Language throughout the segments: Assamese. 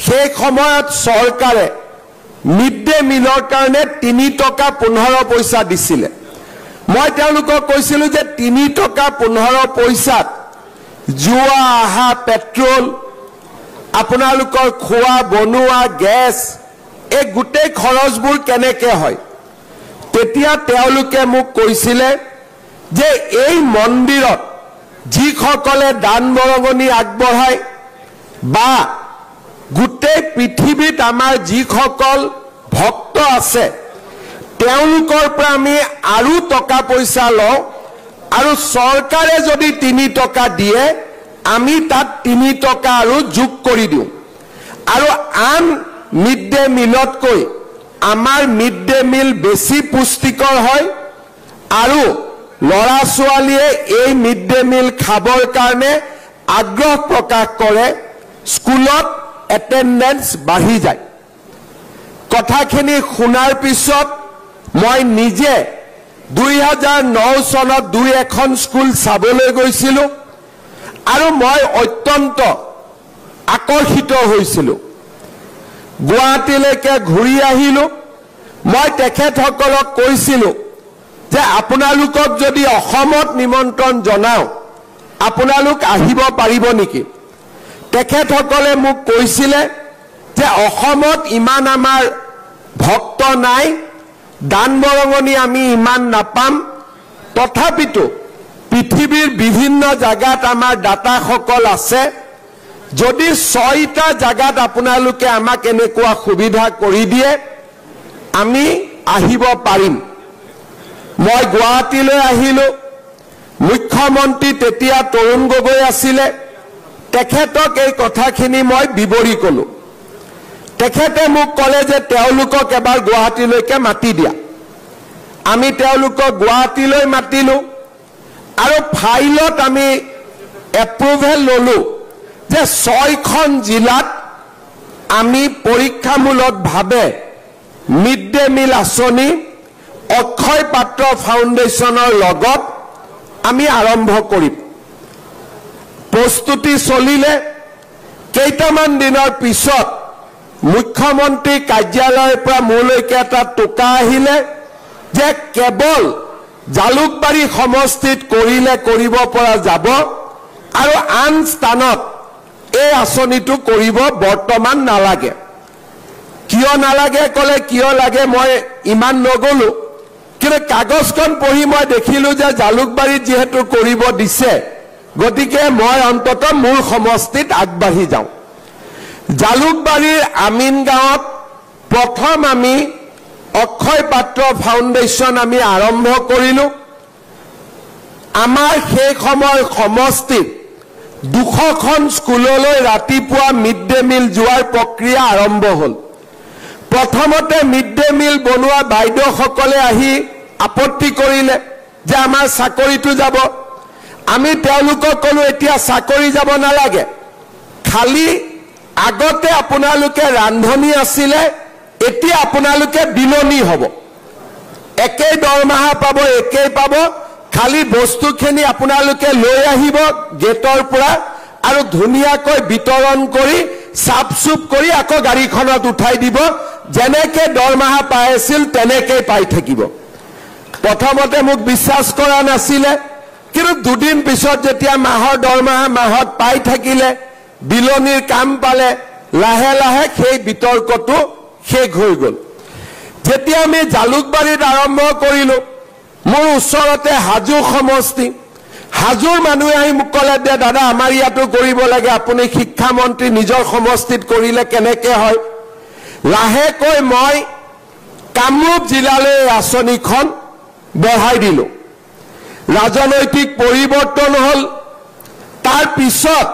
সেই সময়ত চৰকাৰে মিড ডে মিলৰ কাৰণে 3 টকা 15 পইচা দিছিলে মই তেওঁলোকক কৈছিলো যে 3 টকা 15 পইচাত জুৱা আহা পেট্ৰল আপোনালোকৰ খোৱা বনোৱা গ্যাস এই গুটেই খৰচবোৰ কেনেকৈ হয় তেতিয়া তেওঁলোকে মোক কৈছিলে যে এই মন্দিৰত যিসকলে দান বৰঙণি আগবঢ়ায় বা গুটেই পৃথিৱীত আমাৰ যিসকল ভক্ত আছে তেওঁলোকৰ পৰা আমি আৰু টকা পইচা লওঁ আৰু চৰকাৰে যদি 3 টকা দিয়ে আমি তাত 3 টকা আৰু যোগ কৰি দিওঁ আৰু আন মিড ডে মিলতকৈ আমাৰ মিড ডে মিল বেছি পুষ্টিকৰ হয় আৰু লৰা ছোৱালীয়ে এই মিড ডে মিল খাবৰ কাৰণে আগ্ৰহ প্ৰকাশ কৰে স্কুলত এটেন্ডেন্স বাঢ়ি যায় কথাখিনি শুনাৰ পিছত মই নিজে 2009 চনত 2-এখন স্কুল চাবলৈ গৈছিলো আৰু মই অত্যন্ত আকৰ্ষিত হৈছিলো গুৱাহাটীলৈকে ঘূৰি আহিলো মই তেখেতসকলক কৈছিলো যে আপোনালোকক যদি অসমত নিমন্ত্ৰণ জনাও আপোনালোক আহিব পাৰিব নেকি তেখেতসকলে মোক কৈছিলে যে অসমত ইমান আমাৰ ভক্ত নাই দান বৰঙণি আমি ইমান নাপাম তথাপিতো পৃথিৱীৰ বিভিন্ন জায়গাত আমাৰ দাতাসকল আছে যদি 6টা জায়গাত আপোনালোকে আমাক এনেকুৱা সুবিধা কৰি দিয়ে আমি আহিব পাৰিম মই গুৱাহাটীলৈ আহিলো মুখ্যমন্ত্ৰী তেতিয়া তৰুণ গগৈ আছিলে তেখেতক এই কথাখিনি মই বিৱৰি কলো তেখেতে মোক ক'লে যে তেওঁলোকক এবাৰ গুৱাহাটীলৈকে মাতি দিয়া আমি তেওঁলোকক গুৱাহাটীলৈ মাতিলো আৰু ফাইলত আমি এপ্ৰুভেল ললো যে 6খন জিলাত আমি পৰীক্ষামূলকভাৱে মিড ডে মিল আঁচনি অক্ষয় পাত্ৰ ফাউণ্ডেশ্যনৰ লগত আমি আৰম্ভ কৰিম প্ৰস্তুতি চলিলে কেইটামান দিনৰ পিছত মুখ্যমন্ত্ৰী কাৰ্যালয়ৰ পৰা মোলৈকে এটা টোকা আহিলে যে কেৱল জালুকবাৰী সমষ্টিত কৰিলে কৰিব পৰা যাব আৰু আন স্থানত এই আঁচনিটো কৰিব বৰ্তমান নালাগে কিয় নালাগে ক'লে কিয় লাগে মই ইমান নগলো কিন্তু কাগজখন পঢ়ি মই দেখিলো যে জালুকবাৰীত যেহেতু কৰিব দিছে গতিকে মই অন্তত মোৰ সমষ্টিত আগবাঢ়ি যাওঁ জালুকবাৰীৰ আমিন গাঁৱত প্ৰথম আমি অক্ষয় পাত্ৰ ফাউণ্ডেশ্যন আমি আৰম্ভ কৰিলো আমাৰ সেই সময় সমষ্টিত 200খন স্কুললৈ ৰাতিপুৱা মিড ডে মিল যোৱাৰ প্ৰক্ৰিয়া আৰম্ভ হ'ল প্ৰথমতে মিড ডে মিল বনোৱা বাইদেউসকলে আহি আপত্তি কৰিলে যে আমাৰ চাকৰিটো যাব আমি তেওঁলোকক ক'লো এতিয়া চাকৰি যাব নালাগে খালি আগতে আপোনালোকে ৰান্ধনি আছিলে এতিয়া আপোনালোকে বিলনি হ'ব একেই দৰমহা পাব একেই পাব খালি বস্তুখিনি আপোনালোকে লৈ আহিব গেটৰ পৰা আৰু ধুনীয়াকৈ বিতৰণ কৰি সাফসুফ কৰি আকৌ গাড়ীখনত উঠাই দিব যেনেকৈ দৰমহা পাই আছিল তেনেকৈ পাই থাকিব প্ৰথমতে মোক বিশ্বাস কৰা নাছিলে কিন্তু দুদিন পিছত যেতিয়া মাহৰ দৰমহা মাহত পাই থাকিলে বিলনিৰ কাম পালে লাহে লাহে সেই বিতৰ্কটো শেষ হৈ গ'ল যেতিয়া আমি জালুকবাৰীত আৰম্ভ কৰিলো মোৰ ওচৰতে হাজো সমষ্টি হাজোৰ মানুহে আহি মোক ক'লে যে দাদা আমাৰ ইয়াতো কৰিব লাগে আপুনি শিক্ষা মন্ত্ৰী নিজৰ সমষ্টিত কৰিলে কেনেকৈ হয় লাহেকৈ মই কামৰূপ জিলালৈ আঁচনিখন বঢ়াই দিলো ৰাজনৈতিক পৰিৱৰ্তন হ'ল তাৰ পিছত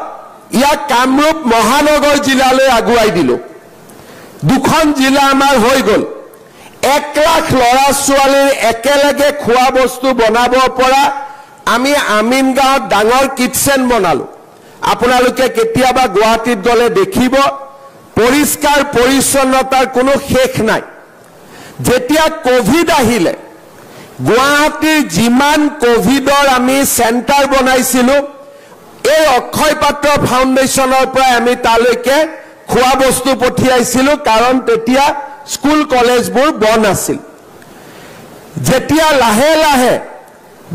ইয়াক কামৰূপ মহানগৰ জিলালৈ আগুৱাই দিলো দুখন জিলা আমাৰ হৈ গ'ল 1 লাখ ল'ৰা ছোৱালীৰ একেলগে খোৱা বস্তু বনাব পৰা আমি আমিন গাঁৱত ডাঙৰ কিটচেন বনালো আপোনালোকে কেতিয়াবা গুৱাহাটীত গ'লে দেখিব পৰিষ্কাৰ পৰিচ্ছন্নতাৰ কোনো শেষ নাই যেতিয়া কোভিড আহিলে গুৱাহাটীৰ যিমান কোভিডৰ আমি চেণ্টাৰ বনাইছিলো এই অক্ষয় পাত্ৰ ফাউণ্ডেশ্যনৰ পৰা আমি তালৈকে খোৱা বস্তু পঠিয়াইছিলো কাৰণ তেতিয়া স্কুল কলেজবোৰ বন্ধ আছিল যেতিয়া লাহে লাহে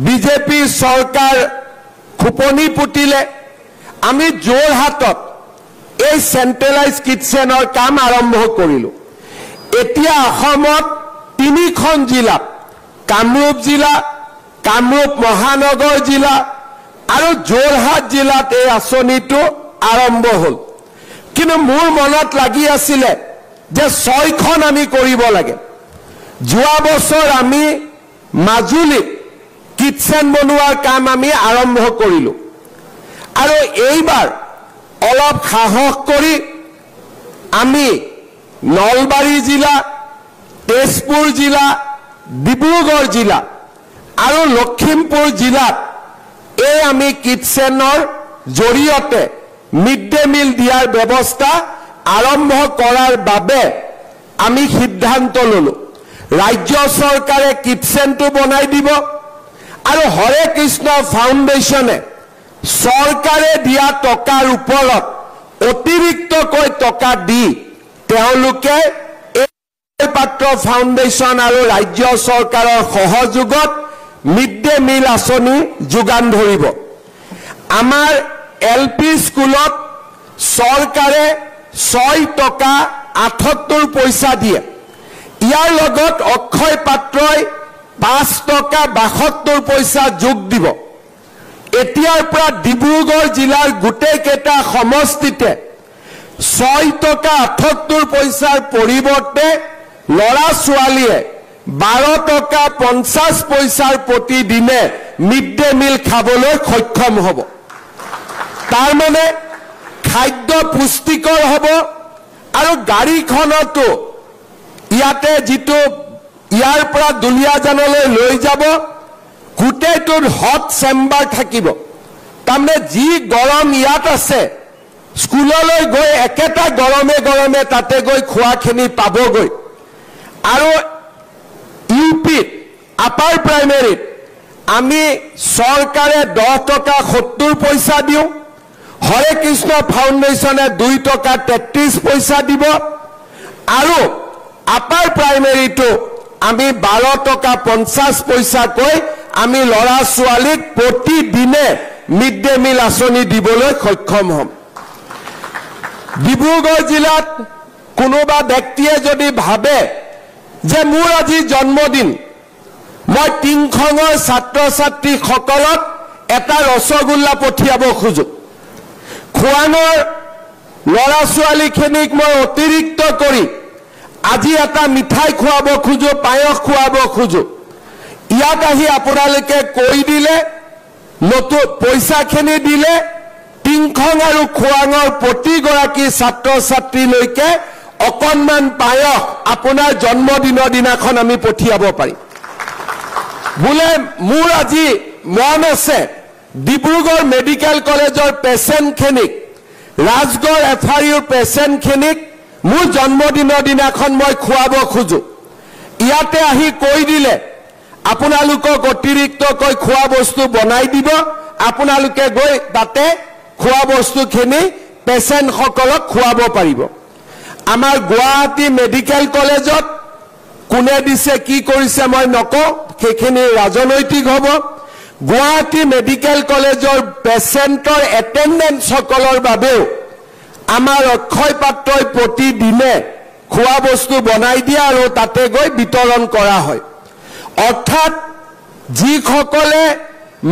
বিজেপি চৰকাৰ খুপনি পুতিলে আমি যোৰহাটত এই সেন্ট্ৰেলাইজ কিটচেনৰ কাম আৰম্ভ কৰিলো এতিয়া অসমত 3খন জিলা কামৰূপ জিলা কামৰূপ মহানগৰ জিলা আৰু যোৰহাট জিলাত এই আঁচনিটো আৰম্ভ হ'ল কিন্তু মোৰ মনত লাগি আছিল যে 6খন আমি কৰিব লাগে যোৱা বছৰ আমি মাজুলীত কিটচেন বনোৱাৰ কাম আমি আৰম্ভ কৰিলো আৰু এইবাৰ অলপ সাহস কৰি আমি নলবাৰী জিলা তেজপুৰ জিলা ডিব্ৰুগড় জিলা আৰু লখিমপুৰ জিলাত এই আমি কিটচেনৰ জৰিয়তে মিড ডে মিল দিয়াৰ ব্যৱস্থা আৰম্ভ কৰাৰ বাবে আমি সিদ্ধান্ত ললো ৰাজ্য চৰকাৰে কিটচেনটো বনাই দিব আৰু হৰে কৃষ্ণ ফাউণ্ডেশ্যনে চৰকাৰে দিয়া টকাৰ ওপৰত অতিৰিক্তকৈ টকা দি তেওঁলোকে এই পাত্ৰ ফাউণ্ডেশ্যন আৰু ৰাজ্য চৰকাৰৰ সহযোগত মিড ডে মিল আঁচনি যোগান ধৰিব আমাৰ এলপি স্কুলত চৰকাৰে 6 টকা 78 পইচা দিয়ে ইয়াৰ লগত অক্ষয় পাত্ৰই 5 টকা 72 পইচা যোগ দিব এতিয়াৰ পৰা ডিব্ৰুগড় জিলাৰ গোটেই কেইটা সমষ্টিতে 6 টকা 78 পইচাৰ পৰিৱৰ্তে লৰা ছোৱালীয়ে 12 টকা 50 পইচাৰ প্ৰতিদিনে মিড ডে মিল খাবলৈ সক্ষম হ'ব তাৰ মানে খাদ্য পুষ্টিকৰ হ'ব আৰু গাড়ীখনতো ইয়াতে যিটো ইয়াৰ পৰা দুলিয়াজানলৈ লৈ যাব গোটেইটোৰ হট চেম্বাৰ থাকিব তাৰমানে যি গৰম ইয়াত আছে স্কুললৈ গৈ একেটা গৰমে গৰমে তাতে গৈ খোৱাখিনি পাবগৈ আৰু ইউপিত আপাৰ প্ৰাইমেৰীত আমি চৰকাৰে 10 টকা 70 পইচা দিওঁ হৰে কৃষ্ণ ফাউণ্ডেশ্যনে 2 টকা 33 পইচা দিব আৰু আপাৰ প্ৰাইমেৰীটো আমি 12 টকা 50 পইচাকৈ আমি লৰা ছোৱালীক প্ৰতিদিনে মিড ডে মিল আঁচনি দিবলৈ সক্ষম হ'ম ডিব্ৰুগড় জিলাত কোনোবা ব্যক্তিয়ে যদি ভাবে যে মোৰ আজি জন্মদিন মই টিংখঙৰ ছাত্ৰ ছাত্ৰীসকলক এটা ৰসগোল্লা পঠিয়াব খোজো খোৱাঙৰ লৰা ছোৱালীখিনিক মই অতিৰিক্ত কৰি আজি এটা মিঠাই খুৱাব খোজো পায়স খুৱাব খোজো ইয়াত আহি আপোনালোকে কৈ দিলে নতুন পইচাখিনি দিলে টিংখং আৰু খোৱাঙৰ প্ৰতিগৰাকী ছাত্ৰ ছাত্ৰীলৈকে অকণমান পায়স আপোনাৰ জন্মদিনৰ দিনাখন আমি পঠিয়াব পাৰিম বোলে মোৰ আজি মন আছে ডিব্ৰুগড় মেডিকেল কলেজৰ পেচেণ্টখিনিক ৰাজগড় এফআইউৰ পেচেণ্টখিনিক মোৰ জন্মদিনৰ দিনাখন মই খুৱাব খোজো ইয়াতে আহি কৈ দিলে আপোনালোকক অতিৰিক্তকৈ খোৱা বস্তু বনাই দিব আপোনালোকে গৈ তাতে খোৱা বস্তুখিনি পেচেণ্টসকলক খুৱাব পাৰিব আমাৰ গুৱাহাটী মেডিকেল কলেজত কোনে দিছে কি কৰিছে মই নকওঁ সেইখিনি ৰাজনৈতিক হ'ব গুৱাহাটী মেডিকেল কলেজৰ পেচেণ্টৰ এটেণ্ডেন্স সকলৰ বাবেও আমাৰ অক্ষয় পাত্ৰই প্ৰতিদিনে খোৱা বস্তু বনাই দিয়া আৰু তাতে গৈ বিতৰণ কৰা হয় অৰ্থাৎ যিসকলে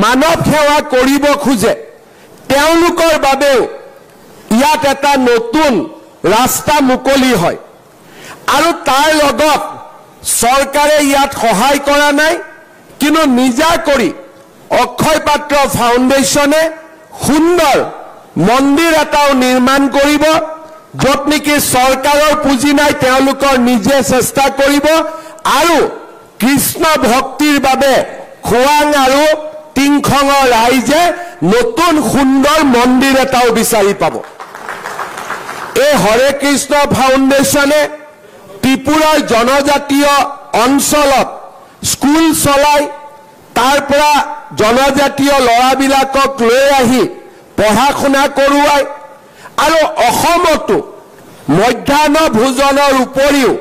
মানৱ সেৱা কৰিব খোজে তেওঁলোকৰ বাবেও ইয়াত এটা নতুন ৰাস্তা মুকলি হয় আৰু তাৰ লগত চৰকাৰে ইয়াত সহায় কৰা নাই কিন্তু নিজা কৰি অক্ষয় পাত্ৰ ফাউণ্ডেশ্যনে সুন্দৰ মন্দিৰ এটাও নিৰ্মাণ কৰিব য'ত নেকি চৰকাৰৰ পুঁজি নাই তেওঁলোকৰ নিজে চেষ্টা কৰিব আৰু কৃষ্ণ ভক্তিৰ বাবে খোৱাং আৰু টিংখঙৰ ৰাইজে নতুন সুন্দৰ মন্দিৰ এটাও বিচাৰি পাব এই হৰে কৃষ্ণ ফাউণ্ডেশ্যনে ত্ৰিপুৰাৰ জনজাতীয় অঞ্চলত স্কুল চলাই তাৰ পৰা জনজাতীয় ল'ৰাবিলাকক লৈ আহি পঢ়া শুনা কৰোৱাই আৰু অসমতো মধ্যাহ্ন ভোজনৰ উপৰিও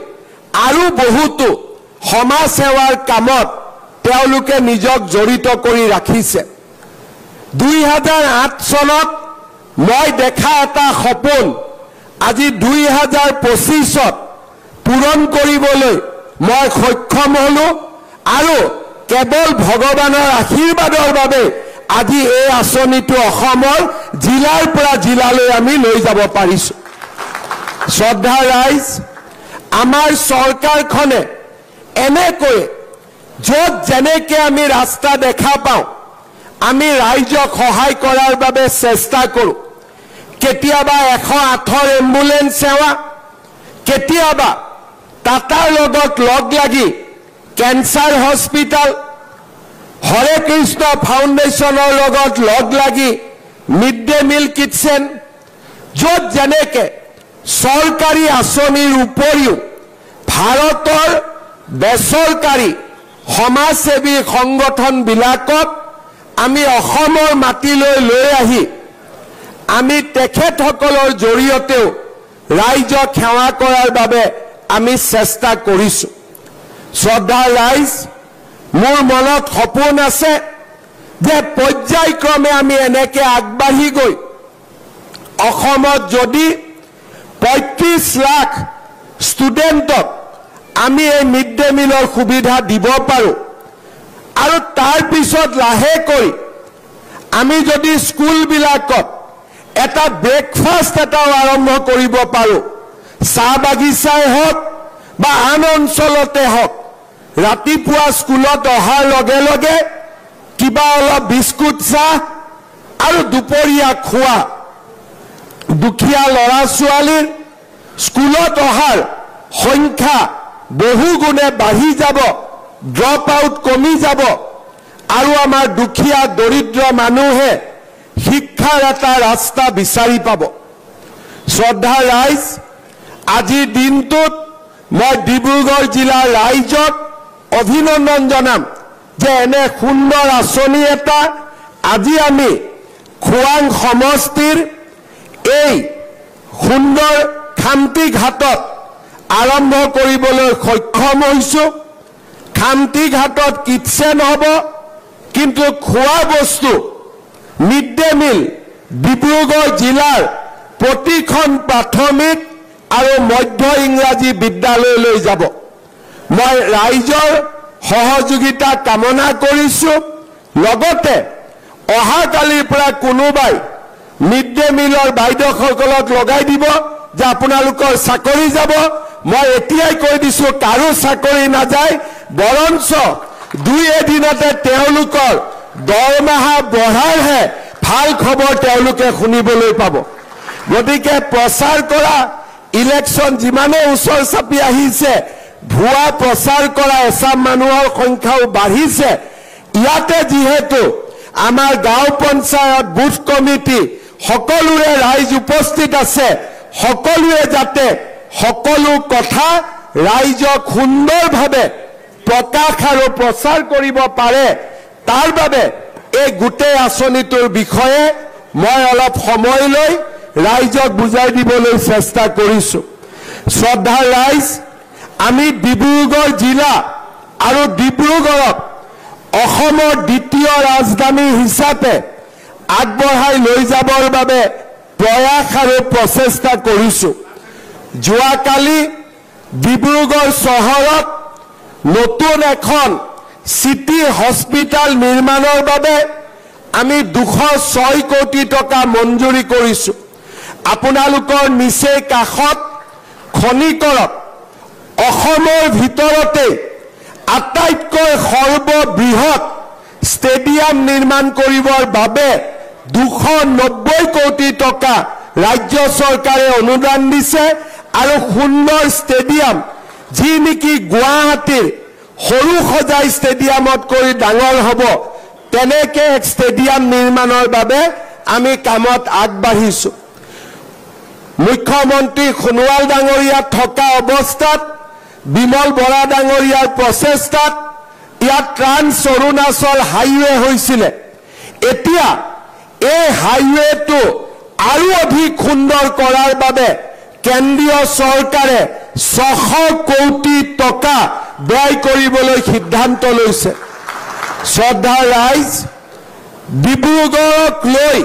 আৰু বহুতো সমাজ সেৱাৰ কামত তেওঁলোকে নিজক জড়িত কৰি ৰাখিছে 2008 চনত মই দেখা এটা সপোন আজি 2025ত পূৰণ কৰিবলৈ মই সক্ষম হলো আৰু কেৱল ভগৱানৰ আশীৰ্বাদৰ বাবে আজি এই আঁচনিটো অসমৰ জিলাৰ পৰা জিলালৈ আমি লৈ যাব পাৰিছো শ্ৰদ্ধা ৰাইজ আমাৰ চৰকাৰখনে এনেকৈ য'ত যেনেকে আমি ৰাস্তা দেখা পাওঁ আমি ৰাইজক সহায় কৰাৰ বাবে চেষ্টা কৰোঁ কেতিয়াবা 108 এম্বুলেন্স সেৱা কেতিয়াবা টাটাৰ লগত লগ লাগি কেন্সাৰ হস্পিটাল হৰে কৃষ্ণ ফাউণ্ডেশ্যনৰ লগত লগ লাগি মিড ডে মিল কিটচেন য'ত যেনেকে চৰকাৰী আঁচনিৰ উপৰিও ভাৰতৰ বেচৰকাৰী সমাজসেৱী সংগঠনবিলাকক আমি অসমৰ মাটিলৈ লৈ আহি আমি তেখেতসকলৰ জৰিয়তেও ৰাইজক সেৱা কৰাৰ বাবে আমি চেষ্টা কৰিছো শ্ৰদ্ধা ৰাইজ মোৰ মনত সপোন আছে যে পৰ্যায়ক্ৰমে আমি এনেকে আগবাঢ়ি গৈ অসমত যদি 35 লাখ ষ্টুডেণ্টক আমি এই মিড ডে মিলৰ সুবিধা দিব পাৰোঁ আৰু তাৰ পিছত লাহেকৈ আমি যদি স্কুলবিলাকত এটা ব্ৰেকফাষ্ট এটাও আৰম্ভ কৰিব পাৰোঁ চাহ বাগিচাই হওক বা আন অঞ্চলতে হওক ৰাতিপুৱা স্কুলত অহাৰ লগে লগে কিবা অলপ বিস্কুট চাহ আৰু দুপৰীয়া খোৱা দুখীয়া ল'ৰা ছোৱালীৰ স্কুলত অহাৰ সংখ্যা বহু গুণে বাঢ়ি যাব ড্ৰপ আউট কমি যাব আৰু আমাৰ দুখীয়া দৰিদ্ৰ মানুহে শিক্ষাৰ এটা ৰাস্তা বিচাৰি পাব শ্ৰদ্ধা ৰাইজ আজিৰ দিনটোত মই ডিব্ৰুগড় জিলাৰ ৰাইজক অভিনন্দন জনাম যে এনে সুন্দৰ আঁচনি এটা আজি আমি খোৱাং সমষ্টিৰ এই সুন্দৰ খামটি ঘাটত আৰম্ভ কৰিবলৈ সক্ষম হৈছো খামটি ঘাটত কিটচেন হ'ব কিন্তু খোৱা বস্তু মিড ডে মিল ডিব্ৰুগড় জিলাৰ প্ৰতিখন প্ৰাথমিক আৰু মধ্য ইংৰাজী বিদ্যালয়লৈ যাব মই ৰাইজৰ সহযোগিতা কামনা কৰিছো লগতে অহাকালিৰ পৰা কোনোবাই মিড ডে মিলৰ বাইদেউসকলক লগাই দিব যে আপোনালোকৰ চাকৰি যাব মই এতিয়াই কৈ দিছো কাৰো চাকৰি নাযায় বৰঞ্চ দুই এদিনতে তেওঁলোকৰ দৰমহা বঢ়াৰহে ভাল খবৰ তেওঁলোকে শুনিবলৈ পাব গতিকে প্ৰচাৰ কৰা ইলেকশ্যন যিমানে ওচৰ চাপি আহিছে ভুৱা প্ৰচাৰ কৰা এচাম মানুহৰ সংখ্যাও বাঢ়িছে ইয়াতে যিহেতু আমাৰ গাঁও পঞ্চায়ত বুথ কমিটি সকলোৰে ৰাইজ উপস্থিত আছে সকলোৱে যাতে সকলো কথা ৰাইজক সুন্দৰভাৱে প্ৰকাশ আৰু প্ৰচাৰ কৰিব পাৰে তাৰ বাবে এই গোটেই আঁচনিটোৰ বিষয়ে মই অলপ সময় লৈ ৰাইজক বুজাই দিবলৈ চেষ্টা কৰিছো শ্ৰদ্ধা ৰাইজ আমি ডিব্ৰুগড় জিলা আৰু ডিব্ৰুগড়ক অসমৰ দ্বিতীয় ৰাজধানী হিচাপে আগবঢ়াই লৈ যাবৰ বাবে প্ৰয়াস আৰু প্ৰচেষ্টা কৰিছো যোৱাকালি ডিব্ৰুগড় চহৰত নতুন এখন সিটি হস্পিটাল নিৰ্মাণৰ বাবে আমি 206 কোটি টকা মঞ্জুৰি কৰিছো আপোনালোকৰ নিচে কাষত খনিকৰত অসমৰ ভিতৰতে আটাইতকৈ সৰ্ববৃহৎ ষ্টেডিয়াম নিৰ্মাণ কৰিবৰ বাবে 290 কোটি টকা ৰাজ্য চৰকাৰে অনুদান দিছে আৰু সুন্দৰ ষ্টেডিয়াম যি নেকি গুৱাহাটীৰ সৰু সজাই ষ্টেডিয়ামত কৰি ডাঙৰ হ'ব তেনেকে এক ষ্টেডিয়াম নিৰ্মাণৰ বাবে আমি কামত আগবাঢ়িছো মুখ্যমন্ত্ৰী সোণোৱাল ডাঙৰীয়া থকা অৱস্থাত বিমল বৰা ডাঙৰীয়াৰ প্ৰচেষ্টাত ইয়াত ট্ৰান্স অৰুণাচল হাইৱে হৈছিলে এতিয়া এই হাইৱেটো আৰু অধিক সুন্দৰ কৰাৰ বাবে কেন্দ্ৰীয় চৰকাৰে 600 কোটি টকা ব্যয় কৰিবলৈ সিদ্ধান্ত লৈছে। শ্ৰদ্ধাৰ ৰাইজ, ডিব্ৰুগড়ক লৈ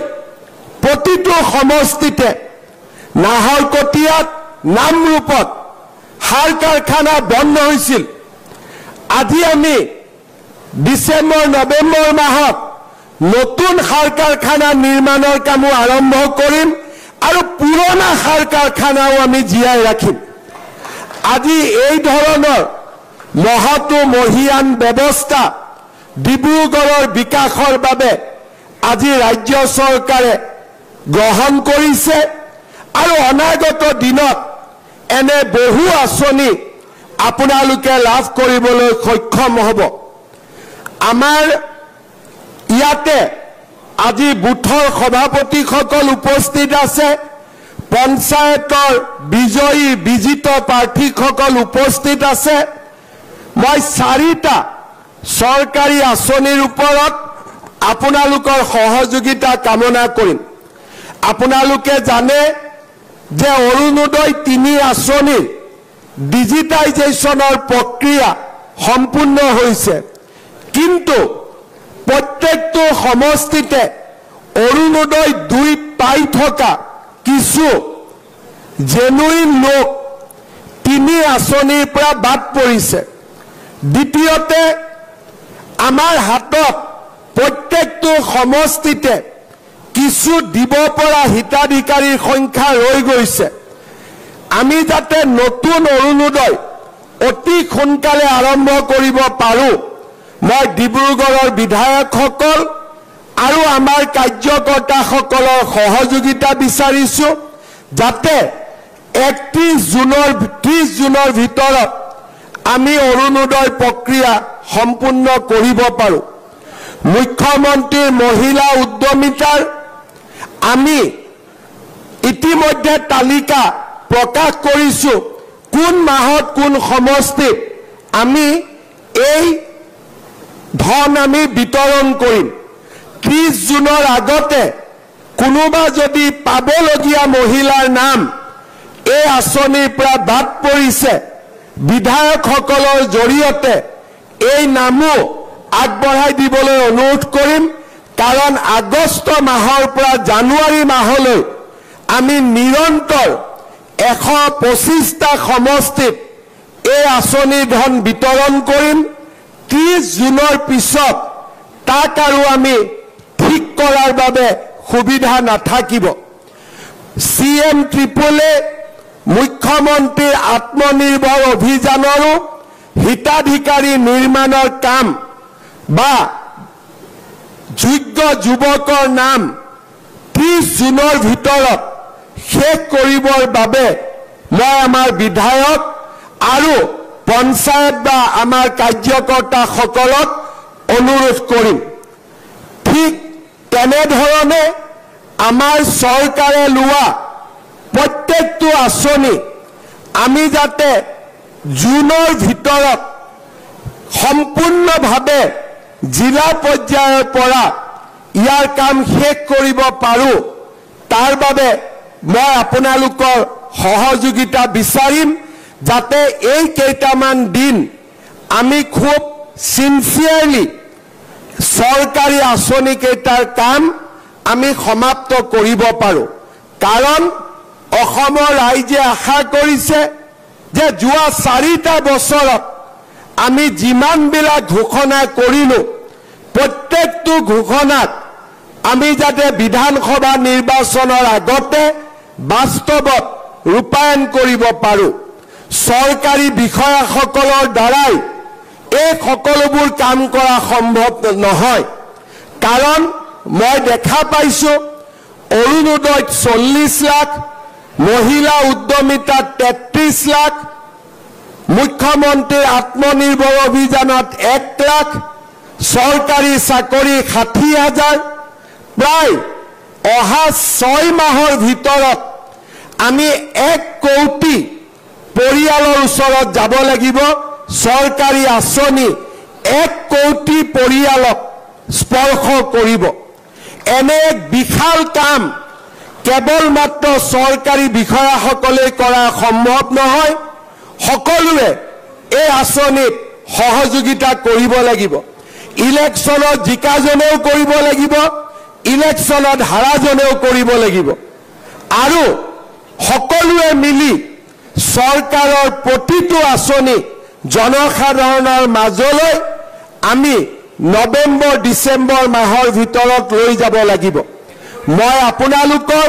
প্ৰতিটো সমষ্টিতে নাহৰকটীয়াত নামৰূপত সাৰ কাৰখানা বন্ধ হৈছিল। আজি আমি ডিচেম্বৰ নৱেম্বৰ মাহত নতুন সাৰ কাৰখানা নিৰ্মাণৰ কামো আৰম্ভ কৰিম আৰু পুৰণা সাৰ কাৰখানাও আমি জীয়াই ৰাখিম। আজি এই ধৰণৰ মহতো মহিয়ান ব্যৱস্থা ডিব্ৰুগড়ৰ বিকাশৰ বাবে আজি ৰাজ্য চৰকাৰে গ্ৰহণ কৰিছে আৰু অনাগত দিনত এনে বহু আঁচনি আপোনালোকে লাভ কৰিবলৈ সক্ষম হ'ব। আমাৰ ইয়াতে আজি বুথৰ সভাপতিসকল উপস্থিত আছে, পঞ্চায়তৰ বিজয়ী বিজিত প্ৰাৰ্থীসকল উপস্থিত আছে। মই 4টা চৰকাৰী আঁচনিৰ ওপৰত আপোনালোকৰ সহযোগিতা কামনা কৰিম। আপোনালোকে জানে যে অৰুণোদয় 3 আঁচনিৰ ডিজিটাইজেশ্যনৰ প্ৰক্ৰিয়া সম্পূৰ্ণ হৈছে, কিন্তু প্ৰত্যেকটো সমষ্টিতে অৰুণোদয় 2 পাই থকা কিছু জেনুইন লোক 3 আঁচনিৰ পৰা বাদ পৰিছে। দ্বিতীয়তে, আমাৰ হাতত প্ৰত্যেকটো সমষ্টিতে কিছু দিব পৰা হিতাধিকাৰীৰ সংখ্যা ৰৈ গৈছে। আমি যাতে নতুন অৰুণোদয় অতি সোনকালে আৰম্ভ কৰিব পাৰোঁ, মই ডিব্ৰুগড়ৰ বিধায়কসকল আৰু আমাৰ কাৰ্যকৰ্তাসকলৰ সহযোগিতা বিচাৰিছোঁ, যাতে 30 জুনৰ ভিতৰত আমি অৰুণোদয় প্ৰক্ৰিয়া সম্পূৰ্ণ কৰিব পাৰোঁ। মুখ্যমন্ত্ৰীৰ মহিলা উদ্যমিতাৰ আমি ইতিমধ্যে তালিকা প্ৰকাশ কৰিছোঁ, কোন মাহত কোন সমষ্টিত আমি এই ধন আমি বিতৰণ কৰিম। 30 জুনৰ আগতে কোনোবা যদি পাবলগীয়া মহিলাৰ নাম এই আঁচনিৰ পৰা বাদ পৰিছে, বিধায়কসকলৰ জৰিয়তে এই নামো আগবঢ়াই দিবলৈ অনুৰোধ কৰিম, কাৰণ আগষ্ট মাহৰ পৰা জানুৱাৰী মাহলৈ আমি নিৰন্তৰ 125টা সমষ্টিত এই আঁচনিৰ ধন বিতৰণ কৰিম। 30 জুনৰ পিছত তাক আৰু আমি ঠিক কৰাৰ বাবে সুবিধা নাথাকিব। CM ট্ৰিপলে মুখ্যমন্ত্ৰীৰ আত্মনিৰ্ভৰ অভিযানৰো হিতাধিকাৰী নিৰ্মাণৰ কাম বা যোগ্য যুৱকৰ নাম 30 জুনৰ ভিতৰত শেষ কৰিবৰ বাবে মই আমাৰ বিধায়ক আৰু পঞ্চায়ত বা আমাৰ কাৰ্যকৰ্তাসকলক অনুৰোধ কৰিম। ঠিক তেনেধৰণে আমাৰ চৰকাৰে লোৱা প্ৰত্যেকটো আঁচনি আমি যাতে জুনৰ ভিতৰত সম্পূৰ্ণভাৱে জিলা পৰ্যায়ৰ পৰা ইয়াৰ কাম শেষ কৰিব পাৰোঁ, তাৰ বাবে মই আপোনালোকৰ সহযোগিতা বিচাৰিম, যাতে এই কেইটামান দিন আমি খুব সিনচিয়াৰলি চৰকাৰী আঁচনি কেইটাৰ কাম আমি সমাপ্ত কৰিব পাৰোঁ। কাৰণ অসমৰ ৰাইজে আশা কৰিছে যে যোৱা 4টা বছৰত আমি যিমানবিলাক ঘোষণা কৰিলোঁ, প্ৰত্যেকটো ঘোষণাত আমি যাতে বিধানসভা নিৰ্বাচনৰ আগতে বাস্তৱত ৰূপায়ণ কৰিব পাৰোঁ। চৰকাৰী বিষয়াসকলৰ দ্বাৰাই এই সকলোবোৰ কাম কৰা সম্ভৱ নহয়, কাৰণ মই দেখা পাইছোঁ অৰুণোদয়ত 40 লাখ, মহিলা উদ্যমিতাত 33 লাখ, মুখ্যমন্ত্ৰীৰ আত্মনিৰ্ভৰ অভিযানত 1 লাখ, চৰকাৰী চাকৰি 60,000, প্ৰায় অহা 6 মাহৰ ভিতৰত আমি 1 কোটি পৰিয়ালৰ ওচৰত যাব লাগিব। চৰকাৰী আঁচনি 1 কোটি পৰিয়ালক স্পৰ্শ কৰিব। এনে এক বিশাল কাম কেৱল মাত্ৰ চৰকাৰী বিষয়াসকলে কৰা সম্ভৱ নহয় সকলোৱে এই আঁচনিত সহযোগিতা কৰিব লাগিব ইলেকশ্যনত জিকাজনেও কৰিব লাগিব ইলেকশ্যনত হাৰাজনেও কৰিব লাগিব আৰু সকলোৱে মিলি চৰকাৰৰ প্ৰতিটো আঁচনি জনসাধাৰণৰ মাজলৈ আমি নৱেম্বৰ ডিচেম্বৰ মাহৰ ভিতৰত লৈ যাব লাগিব মই আপোনালোকৰ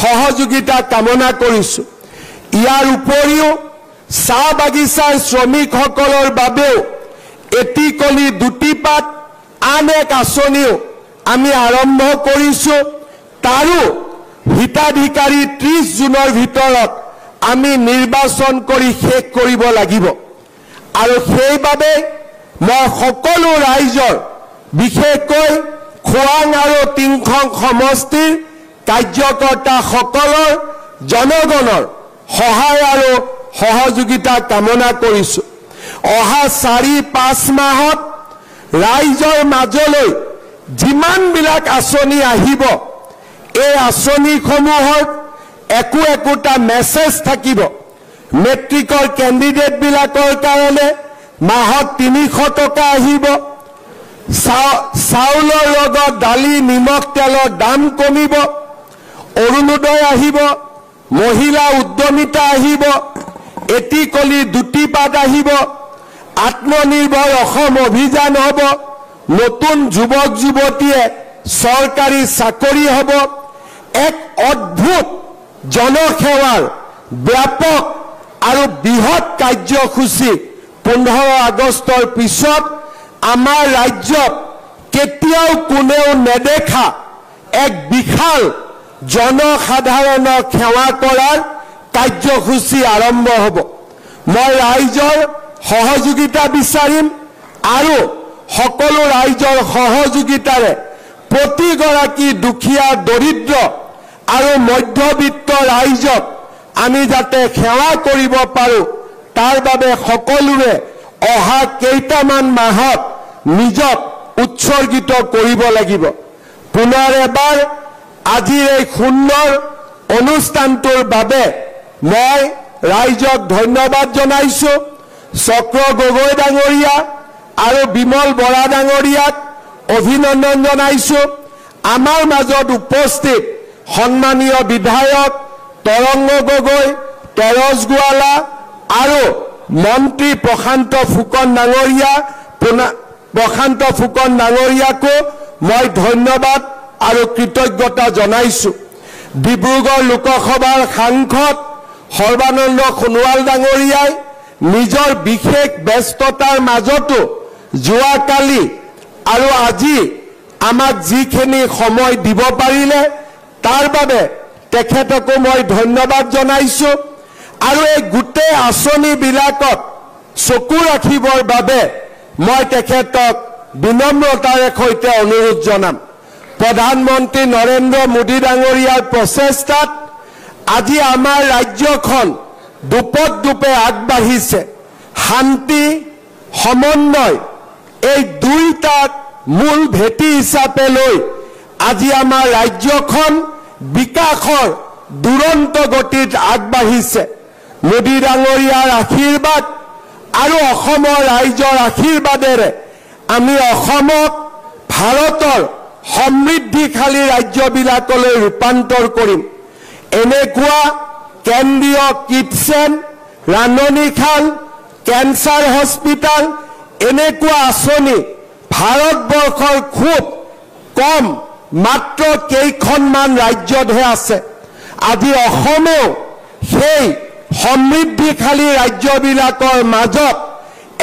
সহযোগিতা কামনা কৰিছো ইয়াৰ উপৰিও চাহ বাগিচাৰ শ্ৰমিকসকলৰ বাবেও এটিকলি দুটিপাত আন এক আঁচনিও আমি আৰম্ভ কৰিছো তাৰো হিতাধিকাৰী 30 জুনৰ ভিতৰত আমি নিৰ্বাচন কৰি শেষ কৰিব লাগিব আৰু সেইবাবে মই সকলো ৰাইজৰ বিশেষকৈ খোৱাং আৰু টিংখং সমষ্টিৰ কাৰ্যকৰ্তাসকলৰ জনগণৰ সহায় আৰু সহযোগিতা কামনা কৰিছো অহা 4-5 মাহত ৰাইজৰ মাজলৈ যিমানবিলাক আঁচনি আহিব এই আঁচনিসমূহৰ একোটা মেছেজ থাকিব মেট্ৰিকৰ কেণ্ডিডেট বিলাকৰ কাৰণে মাহত 300 টকা আহিব চাউলৰ লগত দালি নিমখ তেলৰ দাম কমিব অৰুণোদয় আহিব মহিলা উদ্যমিতা আহিব এটিকলি দুটিপাত আহিব আত্মনিৰ্ভৰ অসম অভিযান হ'ব নতুন যুৱক যুৱতীয়ে চৰকাৰী চাকৰি হ'ব এক অদ্ভুত জনসেৱাৰ ব্যাপক আৰু বৃহৎ কাৰ্যসূচী 15 আগষ্টৰ পিছত আমাৰ ৰাজ্যত কেতিয়াও কোনেও নেদেখা এক বিশাল জনসাধাৰণক সেৱা কৰাৰ কাৰ্যসূচী আৰম্ভ হ'ব মই ৰাইজৰ সহযোগিতা বিচাৰিম আৰু সকলো ৰাইজৰ সহযোগিতাৰে প্ৰতিগৰাকী দুখীয়া দৰিদ্ৰ আৰু মধ্যবিত্ত ৰাইজক আমি যাতে সেৱা কৰিব পাৰো তাৰ বাবে সকলোৱে অহা কেইটামান মাহত নিজক উৎসৰ্গিত কৰিব লাগিব পুনৰ এবাৰ আজিৰ এই সুন্দৰ অনুষ্ঠানটোৰ বাবে মই ৰাইজক ধন্যবাদ জনাইছো চক্ৰ গগৈ ডাঙৰীয়া আৰু বিমল বৰা ডাঙৰীয়াক অভিনন্দন জনাইছো আমাৰ মাজত উপস্থিত সন্মানীয় বিধায়ক তৰংগ গগৈ তেৰজ গোৱালা আৰু মন্ত্ৰী প্ৰশান্ত ফুকন ডাঙৰীয়াকো মই ধন্যবাদ আৰু কৃতজ্ঞতা জনাইছো ডিব্ৰুগড় লোকসভাৰ সাংসদ সৰ্বানন্দ সোণোৱাল ডাঙৰীয়াই নিজৰ বিশেষ ব্যস্ততাৰ মাজতো যোৱাকালি আৰু আজি আমাক যিখিনি সময় দিব পাৰিলে তাৰ বাবে তেখেতকো মই ধন্যবাদ জনাইছো আৰু এই গোটেই আঁচনিবিলাকত চকু ৰাখিবৰ বাবে মই তেখেতক বিনম্ৰতাৰে সৈতে অনুৰোধ জনাম প্ৰধানমন্ত্ৰী নৰেন্দ্ৰ মোদী ডাঙৰীয়াৰ প্ৰচেষ্টাত আজি আমাৰ ৰাজ্যখন দুপে আগবাঢ়িছে শান্তি সমন্বয় এই দুইটাক মূল ভেটি হিচাপে লৈ আজি আমাৰ ৰাজ্যখন বিকাশৰ দুৰন্ত গতিত আগবাঢ়িছে মোদী ডাঙৰীয়াৰ আশীৰ্বাদ আৰু অসমৰ ৰাইজৰ আশীৰ্বাদেৰে আমি অসমক ভাৰতৰ সমৃদ্ধিশালী ৰাজ্যবিলাকলৈ ৰূপান্তৰ কৰিম এনেকুৱা কেন্দ্ৰীয় কিটচেন ৰান্ধনীশাল কেন্সাৰ হস্পিটাল এনেকুৱা আঁচনি ভাৰতবৰ্ষৰ খুব কম মাত্ৰ কেইখনমান ৰাজ্যতহে আছে আজি অসমেও সেই সমৃদ্ধিশালী ৰাজ্যবিলাকৰ মাজত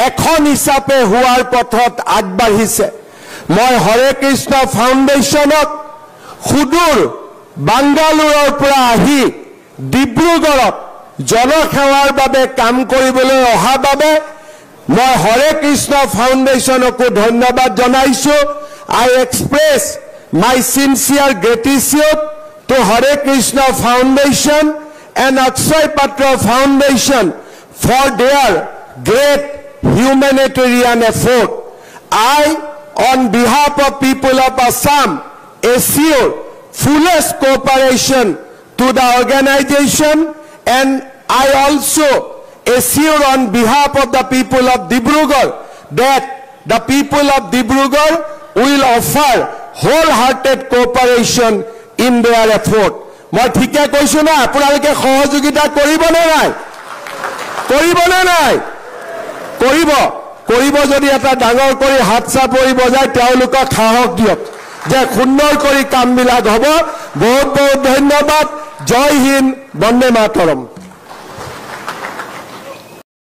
এখন হিচাপে হোৱাৰ পথত আগবাঢ়িছে মই হৰে কৃষ্ণ ফাউণ্ডেশ্যনক সুদূৰ বাংগালোৰৰ পৰা আহি ডিব্ৰুগড়ত জনসেৱাৰ বাবে কাম কৰিবলৈ অহা বাবে মই হৰে কৃষ্ণ ফাউণ্ডেশ্যনকো ধন্যবাদ জনাইছো I express my sincere gratitude to Hare Krishna Foundation and Akshay Patra Foundation for their great humanitarian effort. I, on behalf of people of Assam, assure fullest cooperation to the organization, and I also assure on behalf of the people of Dibrugarh that the people of Dibrugarh will offer wholehearted cooperation in their effort. মই ঠিকে কৈছো না আপোনালোকে সহযোগিতা কৰিব নে নাই কৰিব যদি এটা ডাঙৰ কৰি হাত চাপৰি বজাই তেওঁলোকক সাহস দিয়ক যে সুন্দৰ কৰি কামবিলাক হ'ব বহুত বহুত ধন্যবাদ জয় হিন্দ বন্দে মাতৰম